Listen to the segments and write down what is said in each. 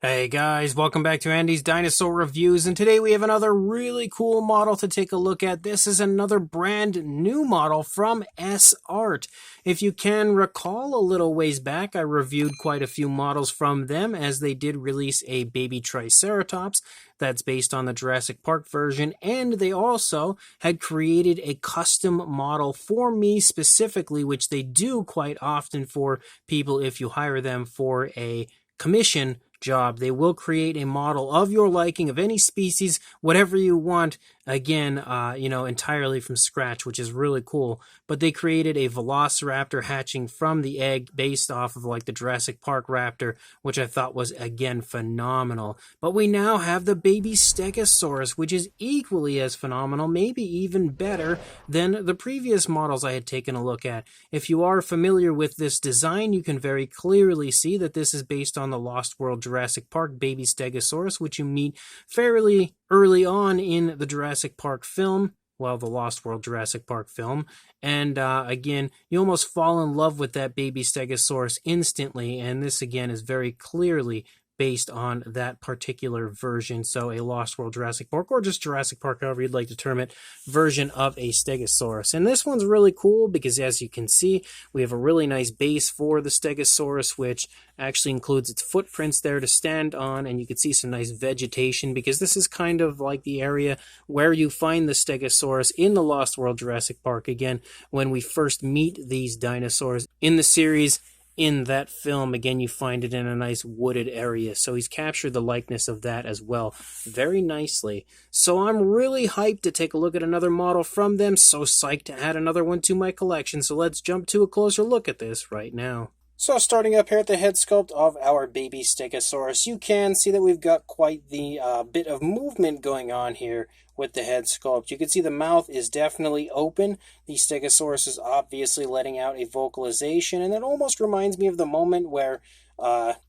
Hey guys, welcome back to Andy's Dinosaur Reviews, and today we have another really cool model to take a look at. This is another brand new model from S Art. If you can recall, a little ways back, I reviewed quite a few models from them as they did release a baby Triceratops that's based on the Jurassic Park version, and they also had created a custom model for me specifically, which they do quite often for people if you hire them for a commission job. They will create a model of your liking of any species, whatever you want, again, entirely from scratch, which is really cool. But they created a velociraptor hatching from the egg based off of like the Jurassic Park raptor, which I thought was, again, phenomenal. But we now have the baby Stegosaurus, which is equally as phenomenal, maybe even better than the previous models I had taken a look at. If you are familiar with this design, you can very clearly see that this is based on the Lost World Jurassic Park baby Stegosaurus, which you meet fairly early on in the Jurassic Park film. Well, the Lost World Jurassic Park film. And again, you almost fall in love with that baby Stegosaurus instantly. And this, again, is very clearly based on that particular version. So a Lost World Jurassic Park, or just Jurassic Park, however you'd like to term it, version of a Stegosaurus. And this one's really cool because, as you can see, we have a really nice base for the Stegosaurus, which actually includes its footprints there to stand on, and you can see some nice vegetation because this is kind of like the area where you find the Stegosaurus in the Lost World Jurassic Park. Again, when we first meet these dinosaurs in the series, in that film, again, you find it in a nice wooded area. So he's captured the likeness of that as well very nicely. So I'm really hyped to take a look at another model from them. So psyched to add another one to my collection. So let's jump to a closer look at this right now. So starting up here at the head sculpt of our baby Stegosaurus, you can see that we've got quite the bit of movement going on here with the head sculpt. You can see the mouth is definitely open. The Stegosaurus is obviously letting out a vocalization, and it almost reminds me of the moment where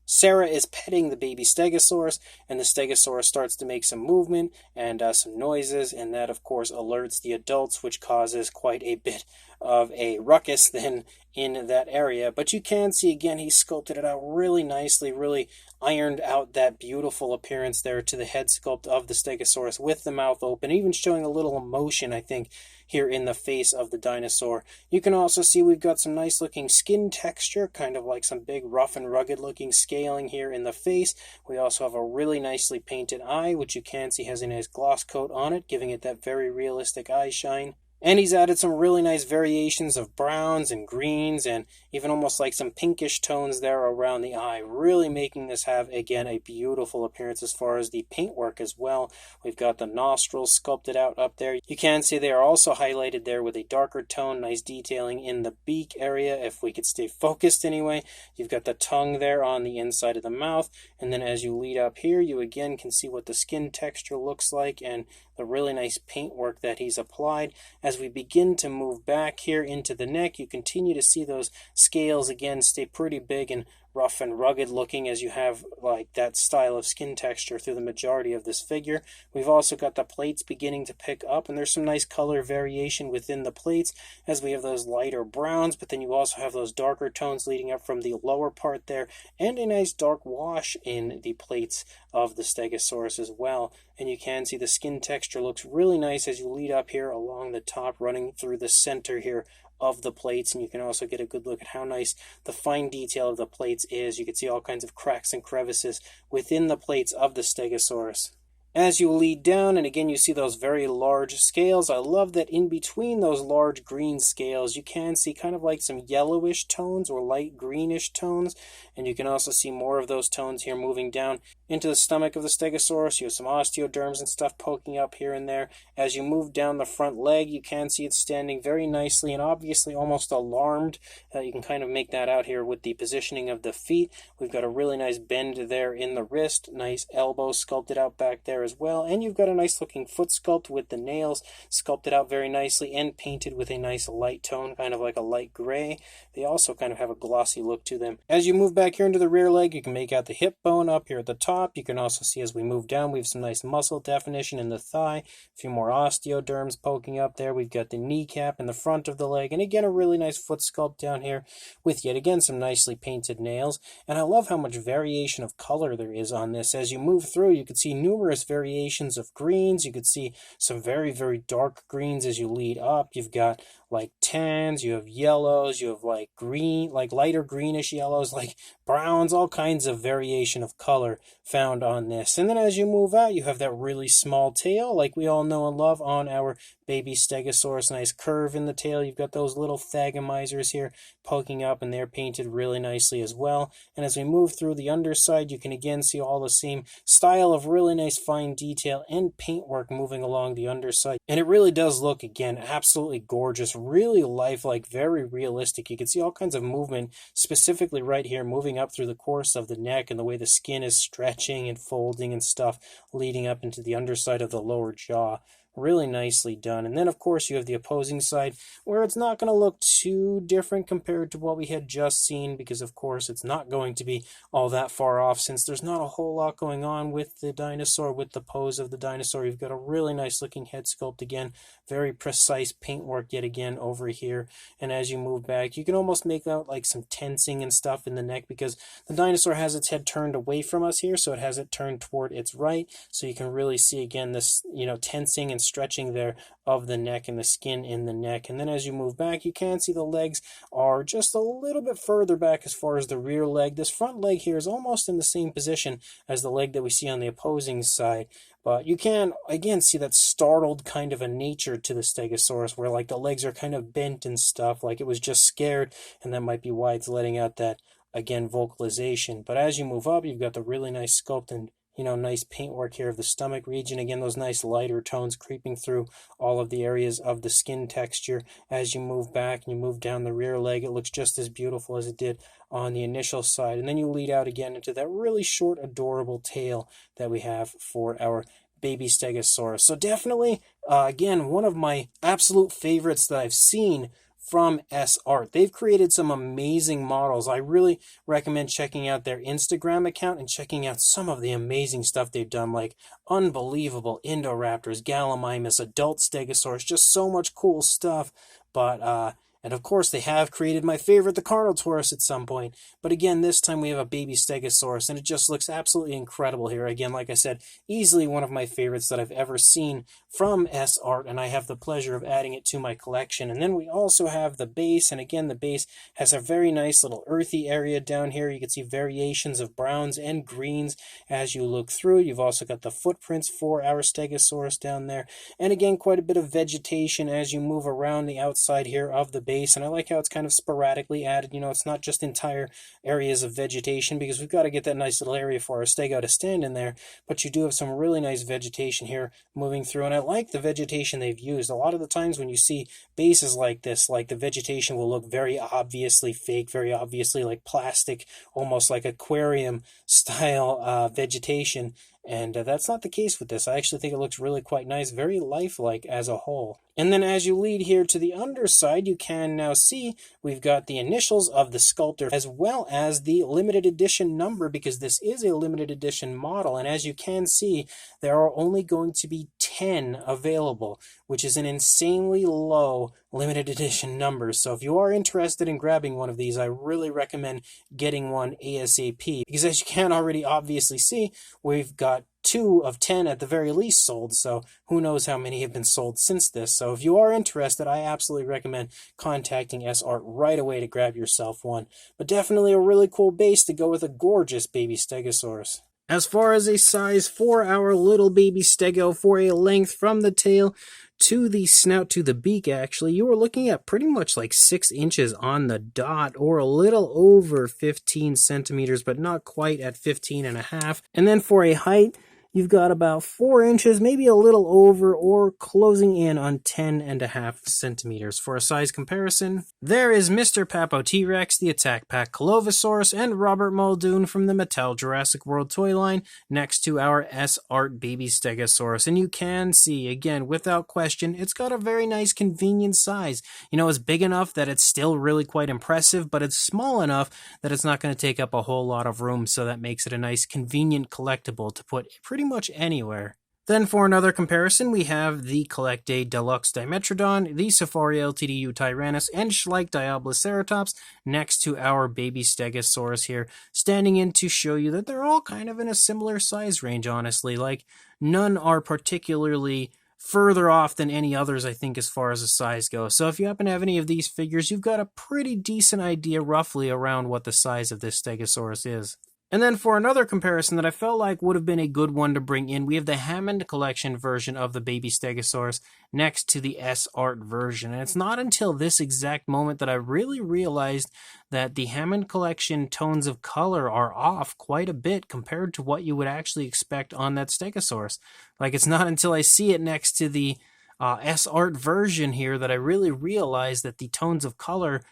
Sarah is petting the baby Stegosaurus, and the Stegosaurus starts to make some movement and some noises, and that, of course, alerts the adults, which causes quite a bit of a ruckus then in that area. But you can see, again, he sculpted it out really nicely, really ironed out that beautiful appearance there to the head sculpt of the Stegosaurus with the mouth open, even showing a little emotion, I think, here in the face of the dinosaur. You can also see we've got some nice looking skin texture, kind of like some big rough and rugged looking scaling here in the face. We also have a really nicely painted eye, which you can see has a nice gloss coat on it, giving it that very realistic eye shine. And he's added some really nice variations of browns and greens and even almost like some pinkish tones there around the eye, really making this have, again, a beautiful appearance as far as the paintwork as well. We've got the nostrils sculpted out up there. You can see they are also highlighted there with a darker tone, nice detailing in the beak area, if we could stay focused anyway. You've got the tongue there on the inside of the mouth, and then as you lead up here, you again can see what the skin texture looks like and the really nice paintwork that he's applied. As we begin to move back here into the neck, you continue to see those scales again stay pretty big and rough and rugged looking as you have like that style of skin texture through the majority of this figure. We've also got the plates beginning to pick up, and there's some nice color variation within the plates as we have those lighter browns, but then you also have those darker tones leading up from the lower part there, and a nice dark wash in the plates of the Stegosaurus as well. And you can see the skin texture looks really nice as you lead up here along the top, running through the center here of the plates, and you can also get a good look at how nice the fine detail of the plates is. You can see all kinds of cracks and crevices within the plates of the Stegosaurus. As you lead down, and again you see those very large scales, I love that in between those large green scales you can see kind of like some yellowish tones or light greenish tones, and you can also see more of those tones here moving down into the stomach of the Stegosaurus. You have some osteoderms and stuff poking up here and there. As you move down the front leg, you can see it's standing very nicely and obviously almost alarmed. You can kind of make that out here with the positioning of the feet. We've got a really nice bend there in the wrist, nice elbow sculpted out back there as well. And you've got a nice looking foot sculpt with the nails sculpted out very nicely and painted with a nice light tone, kind of like a light gray. They also kind of have a glossy look to them. As you move back here into the rear leg, you can make out the hip bone up here at the top. You can also see as we move down, we have some nice muscle definition in the thigh, a few more osteoderms poking up there. We've got the kneecap in the front of the leg, and again, a really nice foot sculpt down here with yet again some nicely painted nails. And I love how much variation of color there is on this. As you move through, you can see numerous variations of greens. You could see some very, very dark greens as you lead up. You've got like tans, you have yellows, you have like green, like lighter greenish yellows, like browns, all kinds of variation of color found on this. And then as you move out, you have that really small tail like we all know and love on our baby Stegosaurus. Nice curve in the tail. You've got those little thagomizers here poking up, and they're painted really nicely as well. And as we move through the underside, you can again see all the same style of really nice fine detail and paintwork moving along the underside. And it really does look, again, absolutely gorgeous, really lifelike, very realistic. You can see all kinds of movement, specifically right here, moving up through the course of the neck and the way the skin is stretching and folding and stuff, leading up into the underside of the lower jaw. Really nicely done. And then, of course, you have the opposing side, where it's not going to look too different compared to what we had just seen, because, of course, it's not going to be all that far off, since there's not a whole lot going on with the dinosaur, with the pose of the dinosaur. You've got a really nice looking head sculpt again, very precise paintwork yet again over here. And as you move back, you can almost make out like some tensing and stuff in the neck, because the dinosaur has its head turned away from us here, so it has it turned toward its right. So you can really see, again, this, tensing and stretching there of the neck and the skin in the neck. And then as you move back, you can see the legs are just a little bit further back as far as the rear leg. This front leg here is almost in the same position as the leg that we see on the opposing side. But you can, again, see that startled kind of a nature to the Stegosaurus, where like the legs are kind of bent and stuff, like it was just scared, and that might be why it's letting out that, again, vocalization. But as you move up, you've got the really nice sculpt and nice paintwork here of the stomach region. Again, those nice lighter tones creeping through all of the areas of the skin texture. As you move back and you move down the rear leg, it looks just as beautiful as it did on the initial side. And then you lead out again into that really short, adorable tail that we have for our baby Stegosaurus. So definitely, again, one of my absolute favorites that I've seen from S-Art. They've created some amazing models. I really recommend checking out their Instagram account and checking out some of the amazing stuff they've done, like unbelievable Indoraptors, Gallimimus, adult Stegosaurus, just so much cool stuff. But and of course, they have created my favorite, the Carnotaurus, at some point. But again, this time we have a baby Stegosaurus, and it just looks absolutely incredible here. Again, like I said, easily one of my favorites that I've ever seen from S-Art, and I have the pleasure of adding it to my collection. And then we also have the base, and again, the base has a very nice little earthy area down here. You can see variations of browns and greens as you look through. You've also got the footprints for our Stegosaurus down there. And again, quite a bit of vegetation as you move around the outside here of the base. And I like how it's kind of sporadically added. It's not just entire areas of vegetation, because we've got to get that nice little area for our stego to stand in there. But you do have some really nice vegetation here moving through. And I like the vegetation they've used. A lot of the times when you see bases like this, like the vegetation will look very obviously fake, very obviously like plastic, almost like aquarium style vegetation. And that's not the case with this. I actually think it looks really quite nice, very lifelike as a whole. And then as you lead here to the underside, you can now see we've got the initials of the sculptor as well as the limited edition number, because this is a limited edition model. And as you can see, there are only going to be 10 available, which is an insanely low limited edition number. So if you are interested in grabbing one of these, I really recommend getting one ASAP, because as you can already obviously see, we've got 2 of 10 at the very least sold, so who knows how many have been sold since this. So if you are interested, I absolutely recommend contacting S-Art right away to grab yourself one. But definitely a really cool base to go with a gorgeous baby Stegosaurus. As far as a size for our little baby Stego, for a length from the tail to the snout to the beak, actually, you are looking at pretty much like 6 inches on the dot, or a little over 15 centimeters, but not quite at 15 and a half. And then for a height, you've got about 4 inches, maybe a little over, or closing in on 10.5 centimeters. For a size comparison, there is Mr. Papo T-Rex, the Attack Pack Colovosaurus, and Robert Muldoon from the Mattel Jurassic World toy line next to our S-Art Baby Stegosaurus. And you can see, again, without question, it's got a very nice convenient size. You know, it's big enough that it's still really quite impressive, but it's small enough that it's not going to take up a whole lot of room, so that makes it a nice convenient collectible to put pretty much anywhere. Then for another comparison, we have the Collect Day Deluxe Dimetrodon, the Safari LTDU Tyrannus, and Schleich Diabloceratops next to our baby Stegosaurus here, standing in to show you that they're all kind of in a similar size range, honestly. Like, none are particularly further off than any others, I think, as far as the size goes. So if you happen to have any of these figures, you've got a pretty decent idea roughly around what the size of this Stegosaurus is. And then for another comparison that I felt like would have been a good one to bring in, we have the Hammond Collection version of the baby Stegosaurus next to the S-Art version. And it's not until this exact moment that I really realized that the Hammond Collection tones of color are off quite a bit compared to what you would actually expect on that Stegosaurus. Like, it's not until I see it next to the S-Art version here that I really realized that the tones of color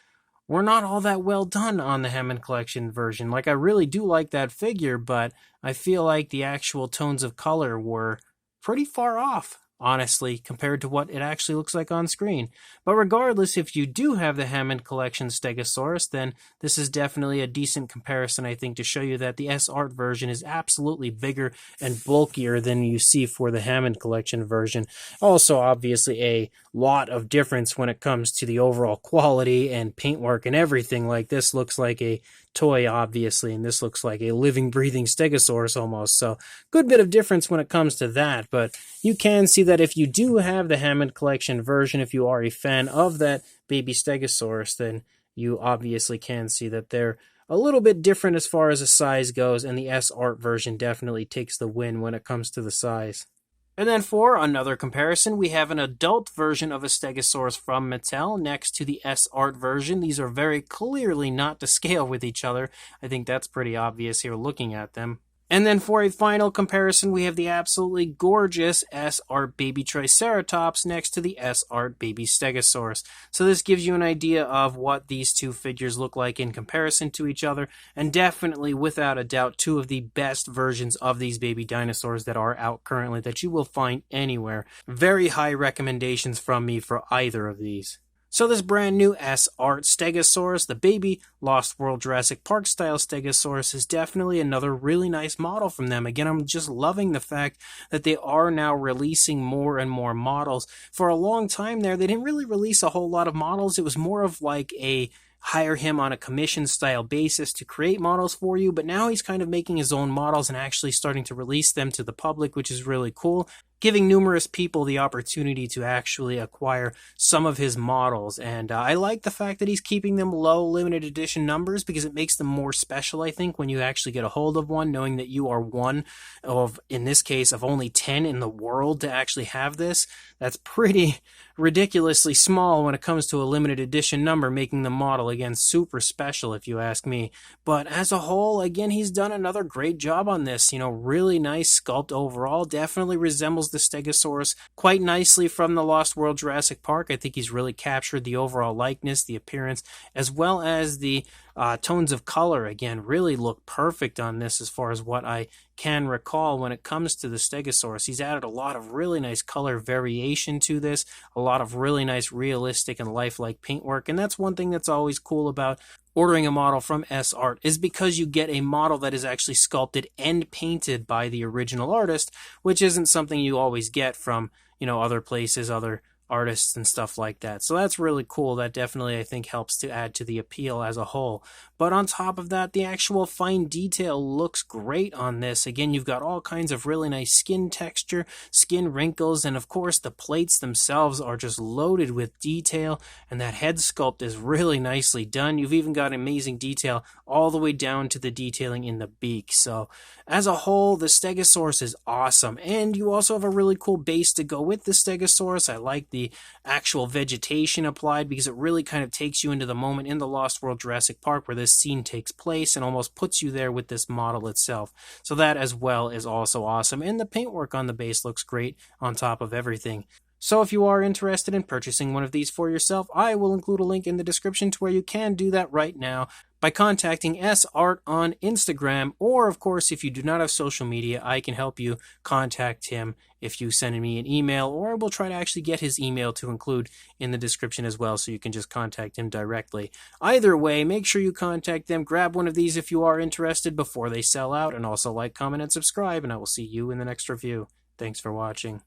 were not all that well done on the Hammond Collection version. Like, I really do like that figure, but I feel like the actual tones of color were pretty far off, honestly, compared to what it actually looks like on screen. But regardless, if you do have the Hammond Collection Stegosaurus, then this is definitely a decent comparison, I think, to show you that the S-Art version is absolutely bigger and bulkier than you see for the Hammond Collection version. Also, obviously, a lot of difference when it comes to the overall quality and paintwork and everything. Like, this looks like a toy, obviously, and this looks like a living, breathing Stegosaurus almost. So, good bit of difference when it comes to that, but you can see that if you do have the Hammond Collection version, if you are a fan of that baby Stegosaurus, then you obviously can see that they're a little bit different as far as the size goes, and the S-Art version definitely takes the win when it comes to the size. And then for another comparison, we have an adult version of a Stegosaurus from Mattel next to the S-Art version. These are very clearly not to scale with each other. I think that's pretty obvious here looking at them. And then for a final comparison, we have the absolutely gorgeous S-Art Baby Triceratops next to the S-Art Baby Stegosaurus. So this gives you an idea of what these two figures look like in comparison to each other, and definitely, without a doubt, two of the best versions of these baby dinosaurs that are out currently that you will find anywhere. Very high recommendations from me for either of these. So this brand new S-Art Stegosaurus, the baby Lost World Jurassic Park style Stegosaurus, is definitely another really nice model from them. Again, I'm just loving the fact that they are now releasing more and more models. For a long time there, they didn't really release a whole lot of models. It was more of like a hire him on a commission style basis to create models for you, but now he's kind of making his own models and actually starting to release them to the public, which is really cool, giving numerous people the opportunity to actually acquire some of his models. And I like the fact that he's keeping them low limited edition numbers, because it makes them more special, I think, when you actually get a hold of one, knowing that you are one of, in this case, of only 10 in the world to actually have this. That's pretty ridiculously small when it comes to a limited edition number, making the model, again, super special if you ask me. But as a whole, again, he's done another great job on this. You know, really nice sculpt overall. Definitely resembles the Stegosaurus quite nicely from the Lost World Jurassic Park. I think he's really captured the overall likeness, the appearance, as well as the tones of color. Again, really look perfect on this as far as what I can recall when it comes to the Stegosaurus. He's added a lot of really nice color variation to this, a lot of really nice realistic and lifelike paintwork, and that's one thing that's always cool about ordering a model from S-Art, is because you get a model that is actually sculpted and painted by the original artist, which isn't something you always get from, you know, other places, other artists and stuff like that. So that's really cool. That definitely, I think, helps to add to the appeal as a whole. But on top of that, the actual fine detail looks great on this. Again, you've got all kinds of really nice skin texture, skin wrinkles, and of course the plates themselves are just loaded with detail, and that head sculpt is really nicely done. You've even got amazing detail all the way down to the detailing in the beak. So as a whole, the Stegosaurus is awesome, and you also have a really cool base to go with the Stegosaurus. I like the the actual vegetation applied, because it really kind of takes you into the moment in the Lost World Jurassic Park where this scene takes place and almost puts you there with this model itself. So that as well is also awesome, and the paintwork on the base looks great on top of everything. So if you are interested in purchasing one of these for yourself, I will include a link in the description to where you can do that right now by contacting S-Art on Instagram, or of course, if you do not have social media, I can help you contact him if you send me an email, or we'll try to actually get his email to include in the description as well, so you can just contact him directly. Either way, make sure you contact them, grab one of these if you are interested before they sell out, and also like, comment, and subscribe, and I will see you in the next review. Thanks for watching.